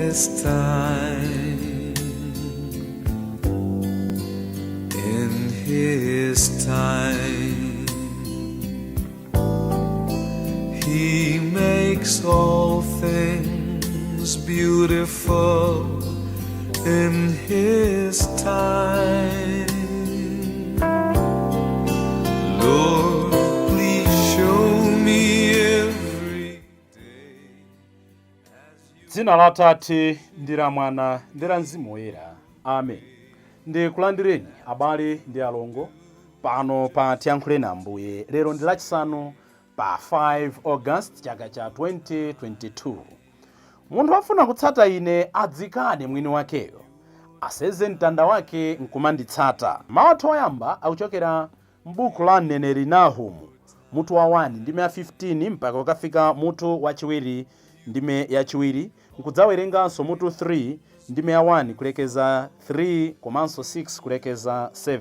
his time, in his time, he makes all things beautiful in his time. Lord, please show me every day. Dzina la Tate ndi la Mwana ndi la Mzimu Woyera. Amen. Ndikulandireni abale ndi alongo pano pa Tiyankhuleni Ambuye. Lero ndi lachisanu pa 5 August chaka cha 2022. Munthu wafuna kutsata ine adzikane mwini wakeyo, aseze mtanda wake nkumanditsata. Mawu athu oyamba akuchokera m'buku la mneneri Nahumu, mutu wa 1 ndime ya 15 mpaka ukafika mutu wachiwiri ndime yachiwiri, nkudzawerenganso mutu 3 ndime ya 1 kulekeza 3 komanso 6 kulekeza 7.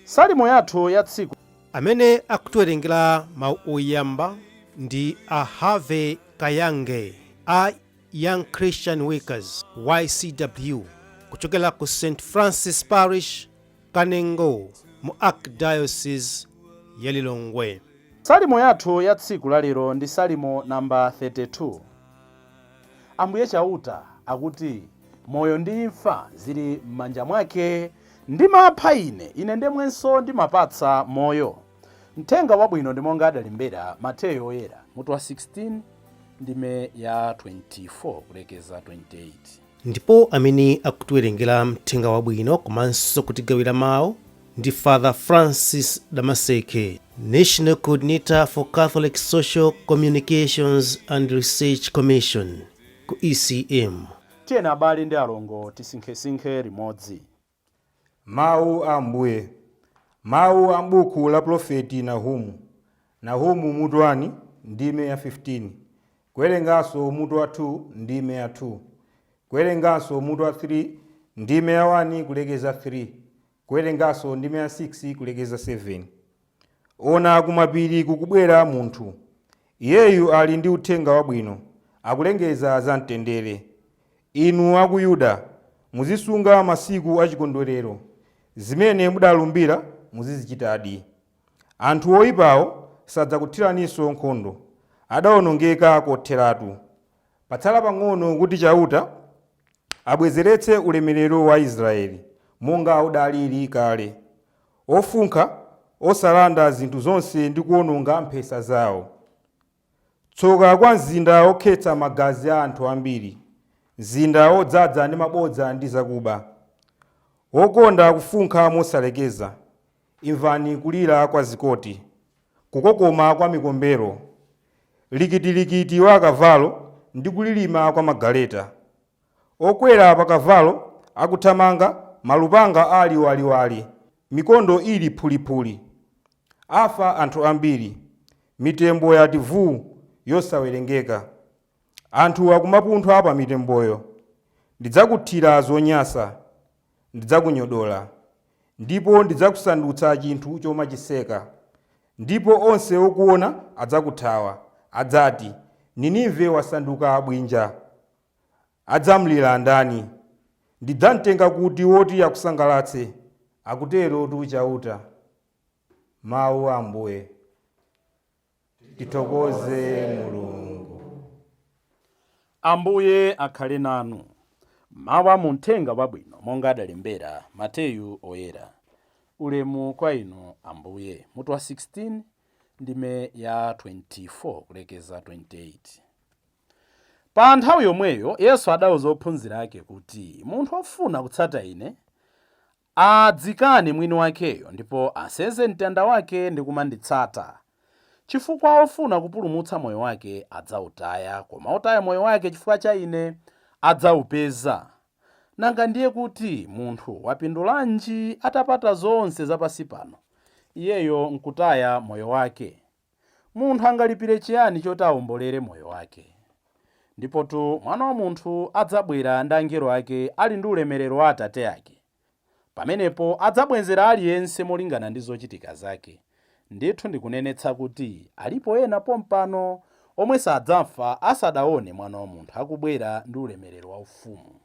Salimo yathu ya tsiku amene akutiwerengera mawu oyamba ndi Ahave Kayange a Young Christian Workers YCW kuchokera ku St Francis Parish, Kanengo mu Archdiocese ya Lilongwe. Salimo yathu ya tsiku lalero ndi Salimo namba 32. Ambuye chauta akuti moyo ndi imfa zili m'manja mwake, ndimapha ine ndemwenso ndimapatsa moyo. Mthenga wabwino ndi monga adalembera Mateyu oyera mutu wa 16 ndime ya 24 kulekeza 28. Ndipo amene akutiwerengera mthenga wabwino komanso kutigawira mawu ndi Fr Francis Damaseke, National Coordinator for Catholic Social Communications and Research Commission ku ECM. Tiyeni abale ndi alongo tisinkhesinkhe limodzi. Mawu a Ambuye. Mawu a m'buku la profeti Nahumu. Nahumu mutu 1 ndime ya 15. Kuwerenganso mutu wa 2 ndime ya 2. Kuwerenganso mutu wa 3 ndime ya 1 kulekeza 3. Kuwerenganso ndime ya 6 kulekeza 7. Ona kumapiri kukubwera munthu, iyeyu ali ndi uthenga wabwino, akulengeza za mtendere. Inu a ku Yuda muzisunga masiku achikondwerero, zimene mudalumbira muzizichitadi. Anthu oyipawo sadzakuthiraninso nkhondo, adawonongeka kotheratu. Patsala pang'ono kuti chauta abwezeretse ulemerero wa Israeli monga udalili kale. Ofunkha osalanda zinthu zonse ndi kuwononga mphesa zawo. Tsoka kwa mzinda okhetsa magazi a anthu ambiri, mzinda odzaza ndi mabodza ndi zakuba. Wokonda kufunkha mosalekeza, imvani kulira kwa zikoti, kukokoma kwa mikombero, likitikiti wa kavalo ndi kulilima kwa magaleta. Okwera pa kavalo akuthamanga, malupanga ali waliwali, mikondo ili phulipuli. Afa anthu ambiri, mitembo yati vuu yosawerengeka. Anthu akumapunthwa pa mitemboyo. Ndidzakuthira zonyasa, ndidzakunyodola, ndipo ndidzakusandutsa chinthu chomachiseka. Ndipo onse okuona adzakuthawa, adzati, Ninive wasanduka bwinja. Adzamlira ndani? Ndidzamtenga kuti woti akusangalatse, akutero tu chauta. Mawu a Ambuye. Tithokoze Mulungu. Ambuye akhale nanu. Mawu a muthenga wabwino monga adalembera Mateyu oyera. Ulemu kwa inu Ambuye. Mutu wa 16 ndime ya 24 kulekeza 28. Pa nthawi yomweyo Yesu adawuza ophunzira ake kuti munthu ofuna kutsata ine adzikane mwini wakeyo ndipo aseze mtanda wake ndi kumanditsata. Chifukwa ofuna kupulumutsa moyo wake adzawutaya, koma otaya moyo wake chifukwa cha ine adzawupeza. Nanga ndiye kuti munthu wapindulanji atapata zonse zapansi pano, iyeyo nkutaya moyo wake? Munthu angalipire chiyani choti awombolere moyo wake? Ndipotu Mwana wa Munthu adzabwera ndi angelo ake ali ndi ulemerero wa Atate ake. Pamenepo adzabwezera aliyense molingana ndi zochitika zake. Ndithu ndikunenetsa kuti alipo ena pompano omwe sadzafa asadaone mwana wa munthu akubwera ndi ulemerero wa ufumu.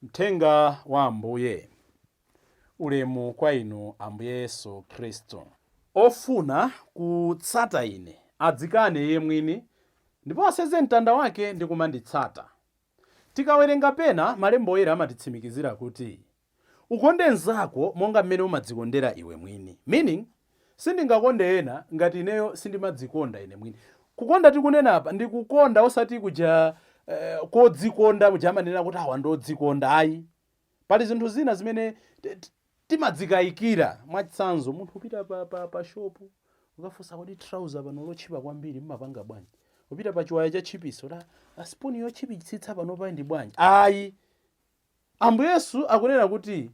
Mthenga wa Ambuye. Ulemu kwa inu Ambuye Yesu Khristu. Ofuna kutsata ine adzikane iye mwini ndipo aseze mtanda wake ndi kumanditsata. Tikawerenga pena malemba oyera amatitsimikizira kuti ukonde mnzako monga mmene umadzikondera iwe mwini. Meaning, sindingakonde ena ngati ineyo sindimadzikonda ine mwini. Kukonda tikunena apa ndi kukonda osati kuja kodzikonda kuja amanena kuti awa ndodzikonda ayi. Pali zinthu zina zimene timadzikayikira. Mwachitsanzo munthu upita pa shopu ukafunsa kuti trouser pano lochipa kwambiri mmapanga bwanji. Upita pa chiwaya cha chipiso la spoon yochipitsitsa pano pa ndi bwanji. Ayi. Ambuye Yesu akunena kuti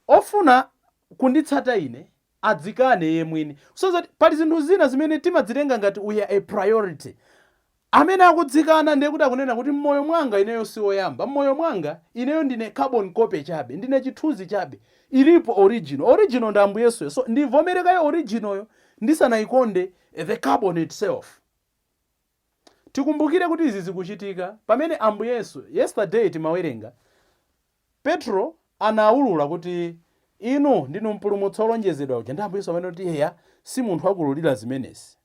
ofuna kunditsata ine adzikane iye mwini. So pali zinthu zina zimene timadzitenga ngati we are a priority. Amene akudzikana ndiye kuti akunena kuti mmoyo mwanga ineyo si woyamba. Mmoyo mwanga ineyo ndine carbon copy chabe, ndine chithunzi chabe. Ilipo original. Original ndi Ambuye Yesu. So ndivomereka yo original yo ndisanayikonde the carbon itself. Tikumbukire kuti izi zikuchitika pamene Ambuye Yesu yesterday timawerenga Petro anaulula kuti inu ndinu mpulumutsi olonjezedwa uja ndi Ambuye Yesu amene kuti eya si munthu akululira zimenezi.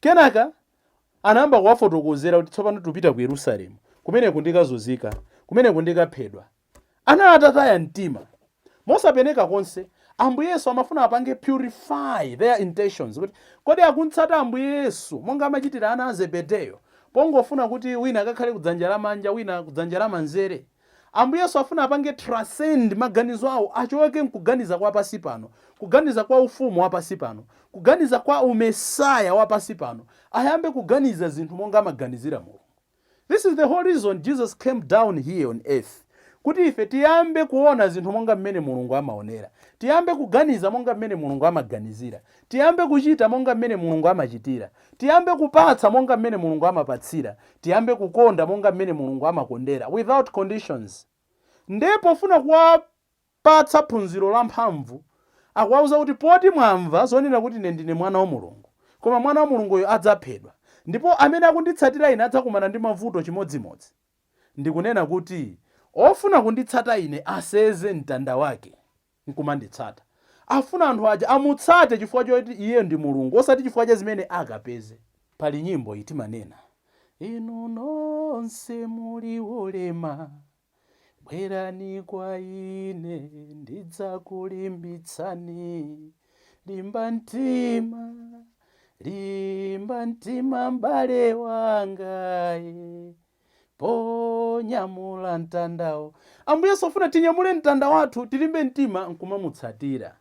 Kenaka anayamba kuwafotokozera kuti tsopano tupita ku Yerusalemu, kumene kundikazunzika, kumene kundikaphedwa. Anatataya mtima. Mosapeneka konse, Ambuye Yesu amafuna apange purify their intentions. Kodi akuntsata Ambuye Yesu monga amachitira ana a Zebedeyo, pongofuna kuti wina akakhale kudzanja lamanja, wina kudzanja lamanzere. Ambuye Yesu afuna apange transcend maganizo awo, achoke mkuganiza kwa pasi pano, kuganiza kwa ufumu wa pasi pano, kuganiza kwa umesaya wa pasi pano, ayambe kuganiza zinthu monga amaganizira Mulungu. This is the whole reason Jesus came down here on earth. Kuti ife tiyambe kuona zinthu monga mmene Mulungu amaonera, tiyambe kuganiza monga mmene Mulungu amaganizira, tiyambe kuchita monga mmene Mulungu amachitira, tiyambe kupatsa monga mmene Mulungu amapatsira, tiyambe kukonda monga mmene Mulungu amakondera without conditions. Ndipo funa kuwapatsa phunziro la mphamvu, akuwauza kuti poti mwamva zonena kuti ine ndine mwana wa Mulungu, koma mwana wa Mulunguyo adzaphedwa, ndipo amene akunditsatira ine adzakumana ndi mavuto chimodzimodzi. Ndikunena kuti ofuna kunditsata ine aseze mtanda wake nkumanditsata. Afuna anthu aja amutsate chifukwa choti iye ndi Mulungu, osati chifukwa cha zimene akapeze. Pali nyimbo itimanena, inu nonse muli olema, bwerani kwa ine ndidzakulimbitsani. Limba mtima, limba mtima m'bale wangaye, ponyamula mtandawo. Ambuye Yesu afuna tinyamule mtanda wathu, tilimbe mtima nkumamutsatira.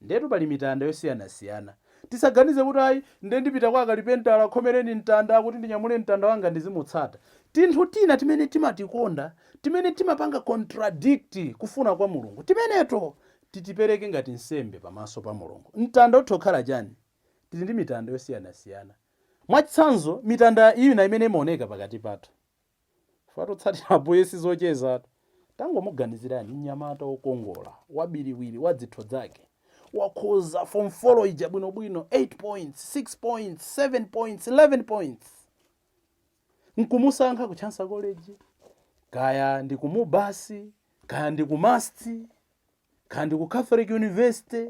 Ndetu pali mitanda yosiyanasiyana. Tisaganize kuti ayi nde ndipita kwa kalipentala khomereni mtanda kuti ndinyamule mtanda wanga ndizimutsata. Tinthu tina timene timatikonda, timene timapanga contradict kufuna kwa Mulungu, timeneto titipereke ngati nsembe pamaso pa Mulungu. Mtanda uthokhala chani? Tili ndi mitanda yosiyanasiyana. Mwachitsanzo mitanda iyi na imene imaoneka pakati pathu. Fato tsatira Ambuye sizocheza. Tangomuganizirani mnyamata wokongola, wabiriwiri, wadzitho zake, wakhoza form 4 ija bwinobwino, 8 points, 6 points, 7 points, 11 points. Nkumusankha ku Chansa College, kaya ndi kumubasi, kaya ndi kumasti, kaya ndi ku Catholic University.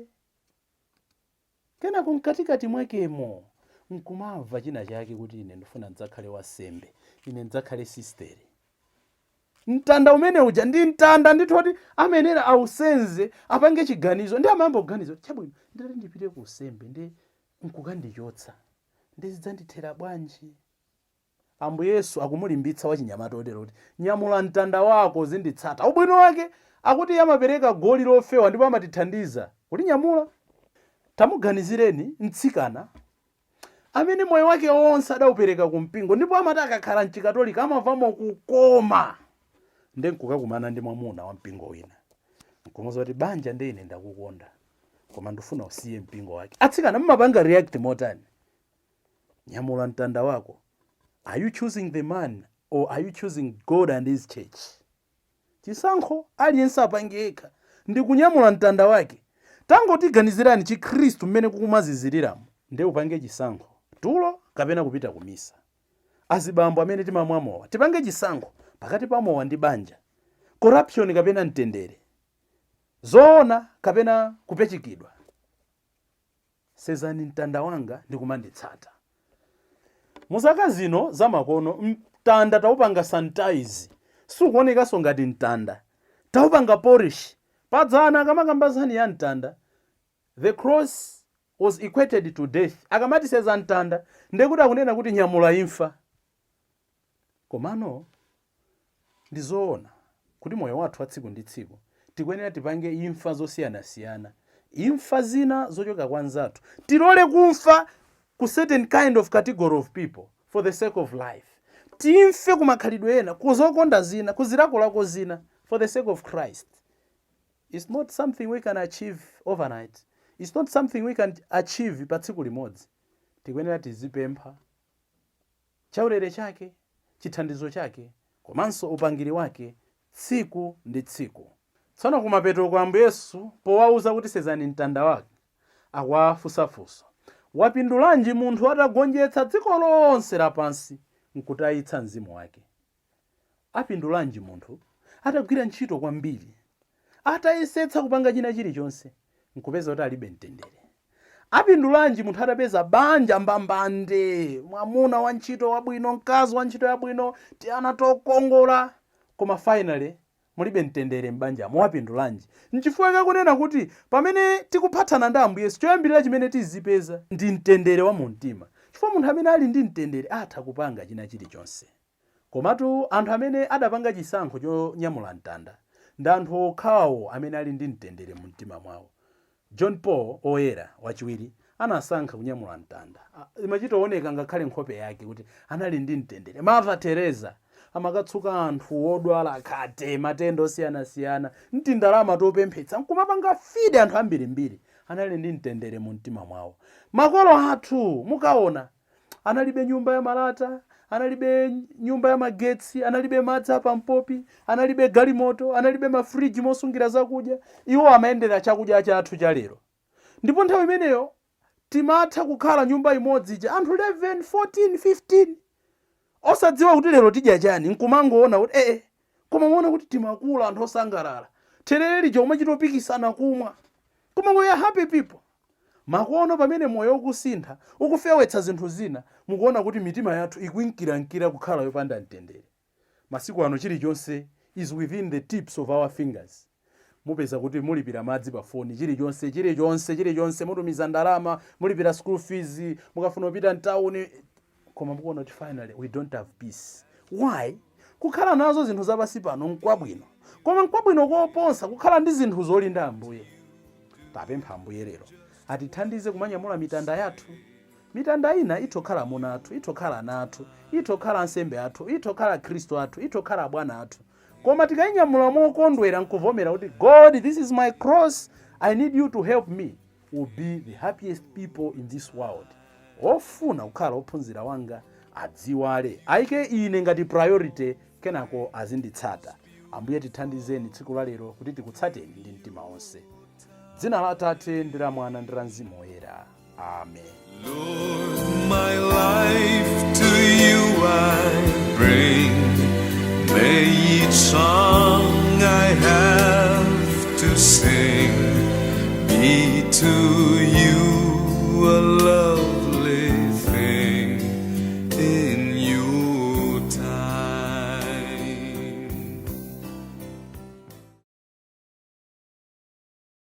Kena kunkatikati mwakemo nkumamva china chake kuti ine ndifuna ndidzakhale wasembe, ine ndidzakhale sisteri. Mtanda umene uja ndi mtanda ndithoti amenera ausenze apange chiganizo, ndi amayamba kuganizo chabwino nditati ndipite ku usembe ndi nkukandichotsa ndizidzandithera bwanji. Ambuye Yesu akumulimbitsa wachinyamata otero kuti nyamula mtanda wako zinditsata. Ubwino wake akuti amapereka goli lofewa ndipo amatithandiza kuti nyamula. Tamuganizireni mtsikana amene moyo wake wonse adaupereka ku mpingo, ndipo amati akakhala mchikatolika amavamo kukoma, ndi nkukakumana ndi mwamuna wa mpingo wina, nkumaza kuti banja ndi ine ndakukonda koma ndifuna usiye mpingo wake. Atsikana mmapanga react motani? Nyamula mtanda wako. Are you choosing the man or are you choosing God and his church? Chisankho aliyense apangeka ndi kunyamula mtanda wake. Tangotiganizirani Chikhristu mmene kukumaziziriramu, ndi upange chisankho tulo kapena kupita kumisa. Azibambo amene timamwa mowa, tipange chisankho pakati pa mowa ndi banja, corruption kapena mtendere, zoona kapena kupechikidwa. Sezani mtanda wanga ndi kumanditsata. Muzaka zino zamakono mtanda taupanga sanitize, sukuonekanso ngati mtanda, taupanga polish. Padzana akamakambazani ya mtanda, the cross was equated to death. Akamati seza mtanda ndekuti akunena kuti nyamula imfa. Komano ndizoona kuti moyo wathu wa tsiku ndi tsiku tikuyenera tipange imfa zosiyanasiyana, imfa zina zochoka kwa nzathu. Tilole kumfa ku certain kind of category of people for the sake of life. Timfe kumakhalidwe ena, kuzokonda zina, kuzilakolako zina for the sake of Christ. It's not something we can achieve overnight. It's not something we can achieve pa tsiku limodzi. Tikuyenera tizipempha chaulere chake, chithandizo chake, komanso upangiri wake tsiku ndi tsiku. Tsono kumapeto kwa Ambuye Yesu powauza kuti sezani mtanda wake, akwafusafusa, wapindulanji munthu atagonjetsa dziko lonse lapansi nkutayitsa mzimu wake? Apindulanji munthu atagwira ntchito kwambiri, atayesetsa kupanga china chilichonse nkupeza kuti alibe mtendere? Apindulanji munthu atapeza banja mbambande, mwamuna wa ntchito wabwino, mkazi wa ntchito yabwino, tiana tokongola, koma finally mulibe mtendere mbanja? Mwapindulanji? Nchifukwa kakunena kuti pamene tikuphatana ndi Ambuye Yesu, choyambirira chimene tizipeza ndi mtendere wa mumtima. Chifukwa munthu amene ali ndi mtendere atha kupanga china chilichonse. Komatu anthu amene adapanga chisankho chonyamula mtanda ndi anthu okhawo amene ali ndi mtendere mu mtima mwawo. John Paul oyera wachiwiri anasankha kunyamula mtanda. Imachitooneka ngakhale nkhope yake kuti anali ndi mtendere. Mother Teresa amakatsuka anthu odwala akhate matenda osiyanasiyana, ndalama topemphetsa, nkumapanga fide anthu ambirimbiri, anali ndi mtendere mu mtima mwawo. Makolo athu mukaona analibe nyumba ya malata, analibe nyumba ya magetsi, analibe madzi apampopi, analibe galimoto, analibe mafriji mosungira zakudya. Iwo amayendera chakudya chathu cha lero. Ndipo nthawi imeneyo timatha kukhala nyumba imodzi ija anthu 11, 14, 15 osadziwa kuti lero tidya chani, nkumangoona kuti koma muona kuti timakula anthu osangalala, tereri chomwe chitopikisana kumwa, koma we are happy people. Makono pamene moyo ukusintha, ukufewetsa zinthu zina, mukuona kuti mitima yathu ikuinkirankira kukhala yopanda mtendere. Masiku ano chilichonse is within the tips of our fingers. Mupeza kuti mulipira madzi pa phone, chilichonse, mutumiza ndalama, mulipira school fees, mukafuna kupita mtown, koma mukuona kuti finally we don't have peace. Why? Kukhala nazo zinthu zapasi pano nkwabwino, koma nkwabwino koposa kukhala ndi zinthu zolinda Ambuye. Tapempha Ambuye lero atithandize kumanyamula mitanda yathu. Mitanda ina itokhala munathu, itokhala nathu, itokhala nsembe athu, itokhala Kristo athu, itokhala Bwana athu. Koma tikainyamula mokondwera nkuvomera kuti God, this is my cross, I need you to help me, will be the happiest people in this world. Ofuna kukhala ophunzira wanga adziwale, aike ine ngati priority, kenako azinditsata. Ambuye tithandizeni tsiku la lero kuti tikutsateni ndi mtima wonse. Dzina la Atate ndi la Mwana ndi la Mzimu Woyera. Amen. Lord, my life